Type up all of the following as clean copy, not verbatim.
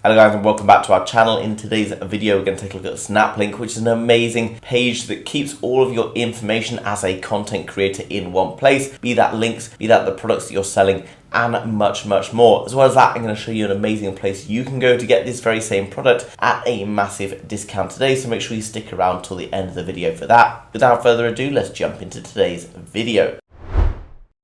Hello guys and welcome back to our channel. In today's video we're going to take a look at Znaplink, which is an amazing page that keeps all of your information as a content creator in one place, be that links, be that the products that you're selling, and much more. As well as that, I'm going to show you an amazing place you can go to get this very same product at a massive discount today, so make sure you stick around till the end of the video for that. Without further ado, let's jump into today's video.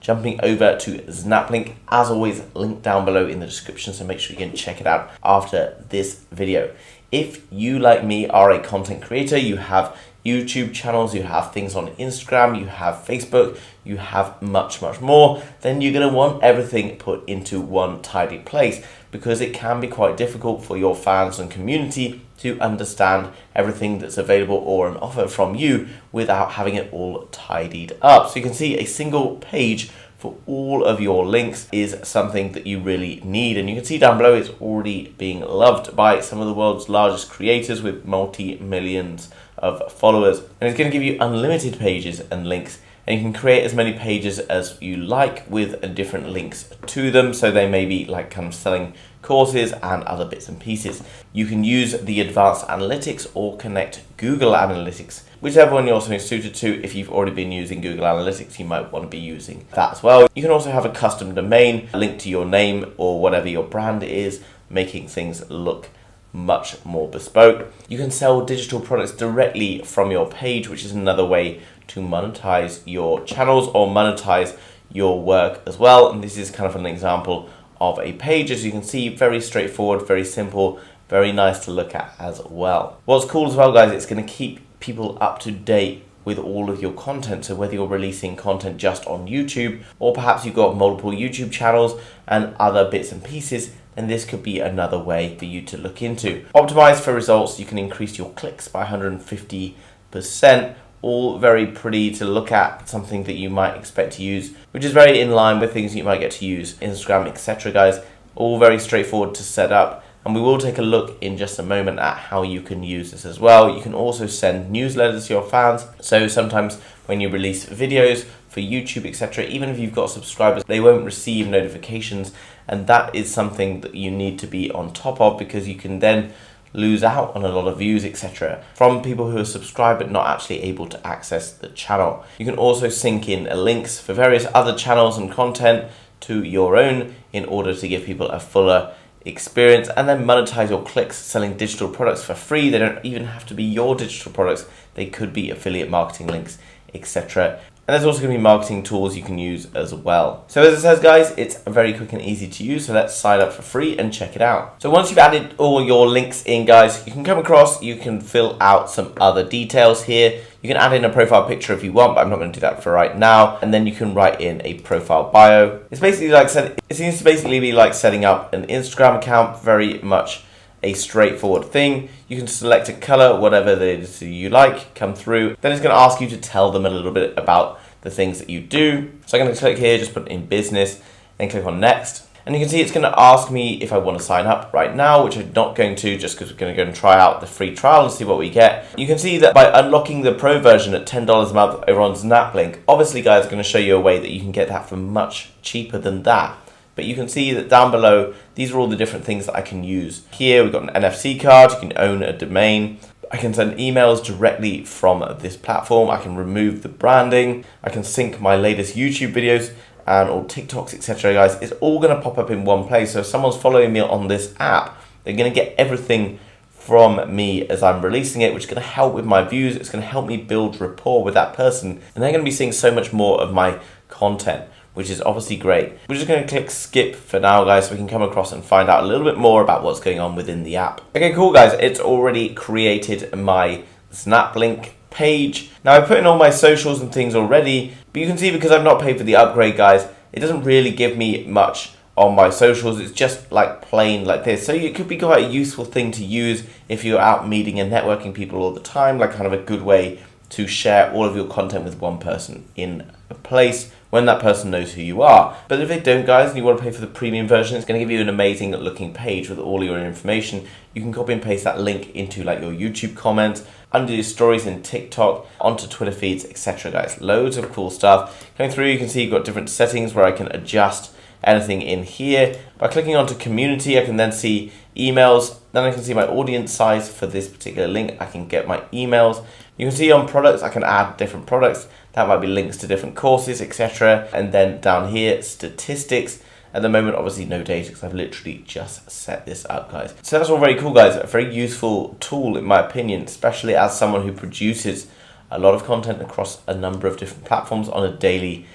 Jumping over to Znaplink, as always, link down below in the description, so make sure you can check it out after this video. If you, like me, are a content creator, you have YouTube channels, you have things on Instagram, you have Facebook, you have much more, then you're going to want everything put into one tidy place, because it can be quite difficult for your fans and community to understand everything that's available or an offer from you without having it all tidied up. So you can see a single page for all of your links is something that you really need, and you can see down below it's already being loved by some of the world's largest creators with multi-millions of followers, and it's going to give you unlimited pages and links, and you can create as many pages as you like with different links to them, so they may be like kind of selling courses and other bits and pieces. You can use the advanced analytics or connect Google Analytics, whichever one you're suited to. If you've already been using Google Analytics, you might want to be using that as well. You can also have a custom domain linked to your name or whatever your brand is, making things look much more bespoke. You can sell digital products directly from your page, which is another way to monetize your channels or monetize your work as well. And this is kind of an example of a page. As you can see, very straightforward, very simple, very nice to look at as well. What's cool as well, guys, it's going to keep people up to date with all of your content. So whether you're releasing content just on YouTube, or perhaps you've got multiple YouTube channels and other bits and pieces, then this could be another way for you to look into. Optimize for results, you can increase your clicks by 150%. All very pretty to look at, something that you might expect to use, which is very in line with things you might get to use, Instagram, etc. guys. All very straightforward to set up, and we will take a look in just a moment at how you can use this as well. You can also send newsletters to your fans, so sometimes when you release videos for YouTube, etc., even if you've got subscribers, they won't receive notifications, and that is something that you need to be on top of, because you can then lose out on a lot of views, etc., from people who are subscribed but not actually able to access the channel. You can also sync in links for various other channels and content to your own in order to give people a fuller experience, and then monetize your clicks selling digital products for free. They don't even have to be your digital products, they could be affiliate marketing links, etc. And there's also going to be marketing tools you can use as well. So as it says, guys, it's very quick and easy to use, so let's sign up for free and check it out. So once you've added all your links in, guys, you can come across, you can fill out some other details here. You can add in a profile picture if you want, but I'm not going to do that for right now. And then you can write in a profile bio. It's basically like it seems to basically be like setting up an Instagram account, very much a straightforward thing. You can select a color, whatever it is you like, come through. Then it's going to ask you to tell them a little bit about the things that you do. So I'm going to click here, just put in business, then click on next. And you can see it's going to ask me if I want to sign up right now, which I'm not going to, just because we're going to go and try out the free trial and see what we get. You can see that by unlocking the pro version at $10 a month over on Znaplink, obviously, guys, I'm going to show you a way that you can get that for much cheaper than that. But you can see that down below, these are all the different things that I can use. Here we've got an NFC card, you can own a domain. I can send emails directly from this platform. I can remove the branding. I can sync my latest YouTube videos and all TikToks, etc. guys. It's all going to pop up in one place. So if someone's following me on this app, they're going to get everything from me as I'm releasing it, which is going to help with my views. It's going to help me build rapport with that person, and they're going to be seeing so much more of my content, which is obviously great. We're just going to click skip for now, guys, so we can come across and find out a little bit more about what's going on within the app. Okay, cool, guys. It's already created my Znaplink page. Now, I've put in all my socials and things already, but you can see because I've not paid for the upgrade, guys, it doesn't really give me much on my socials. It's just like plain like this. So it could be quite a useful thing to use if you're out meeting and networking people all the time, like kind of a good way to share all of your content with one person in a place when that person knows who you are. But if they don't, guys, and you want to pay for the premium version, it's going to give you an amazing looking page with all your information. You can copy and paste that link into like your YouTube comments, under your stories in TikTok, onto Twitter feeds, etc. guys. Loads of cool stuff. Going through, you can see you've got different settings where I can adjust anything in here. By clicking onto community, I can then see emails. Then I can see my audience size for this particular link. I can get my emails. You can see on products, I can add different products. That might be links to different courses, etc. And then down here, statistics. At the moment, obviously no data because I've literally just set this up, guys. So that's all very cool, guys. A very useful tool, in my opinion, especially as someone who produces a lot of content across a number of different platforms on a daily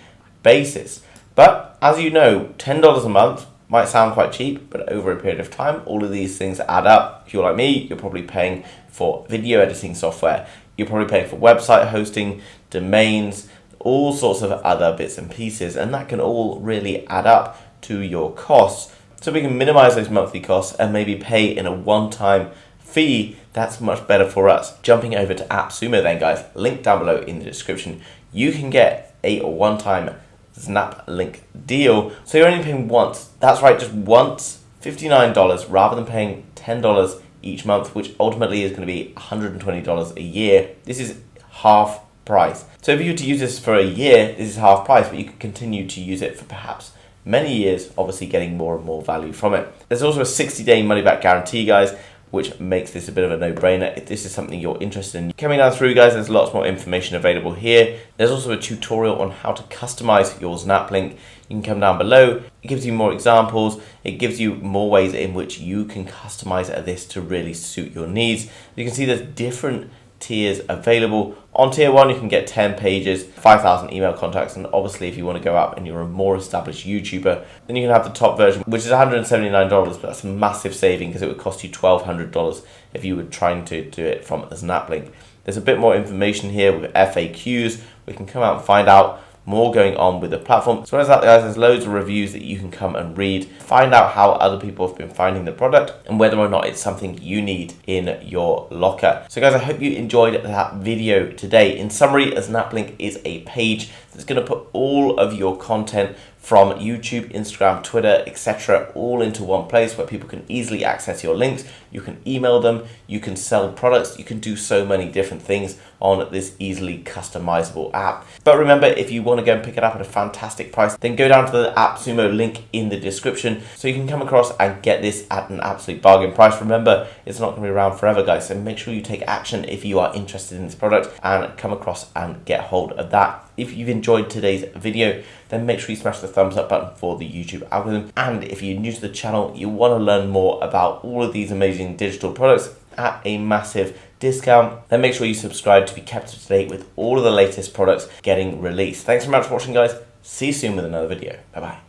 basis. But as you know, $10 a month might sound quite cheap, but over a period of time, all of these things add up. If you're like me, you're probably paying for video editing software. You're probably paying for website hosting, domains, all sorts of other bits and pieces, and that can all really add up to your costs. So we can minimize those monthly costs and maybe pay in a one-time fee. That's much better for us. Jumping over to AppSumo then, guys, link down below in the description. You can get a one-time Znaplink deal. So you're only paying once. That's right, just once, $59 rather than paying $10 each month, which ultimately is going to be $120 a year. This is half price. So if you were to use this for a year, this is half price, but you can continue to use it for perhaps many years, obviously getting more and more value from it. There's also a 60-day money-back guarantee, guys, which makes this a bit of a no-brainer if this is something you're interested in. Coming down through, guys, there's lots more information available here. There's also a tutorial on how to customize your Znaplink. You can come down below. It gives you more examples. It gives you more ways in which you can customize this to really suit your needs. You can see there's different tiers available. On tier 1, you can get 10 pages, 5,000 email contacts, and obviously if you want to go up and you're a more established YouTuber, then you can have the top version, which is $179, but that's a massive saving because it would cost you $1,200 if you were trying to do it from Znaplink. There's a bit more information here with FAQs. We can come out and find out more going on with the platform. As well as that, guys, there's loads of reviews that you can come and read, find out how other people have been finding the product and whether or not it's something you need in your locker. So guys, I hope you enjoyed that video today. In summary, Znaplink is a page that's going to put all of your content from YouTube, Instagram, Twitter, etc. all into one place where people can easily access your links. You can email them, you can sell products, you can do so many different things on this easily customizable app. But remember, if you want to go and pick it up at a fantastic price, then go down to the AppSumo link in the description so you can come across and get this at an absolute bargain price. Remember, it's not going to be around forever, guys, so make sure you take action if you are interested in this product and come across and get hold of that. If you've enjoyed today's video, then make sure you smash the thumbs up button for the YouTube algorithm. And if you're new to the channel, you want to learn more about all of these amazing digital products at a massive discount, then make sure you subscribe to be kept up to date with all of the latest products getting released. Thanks very much for watching, guys. See you soon with another video. Bye-bye.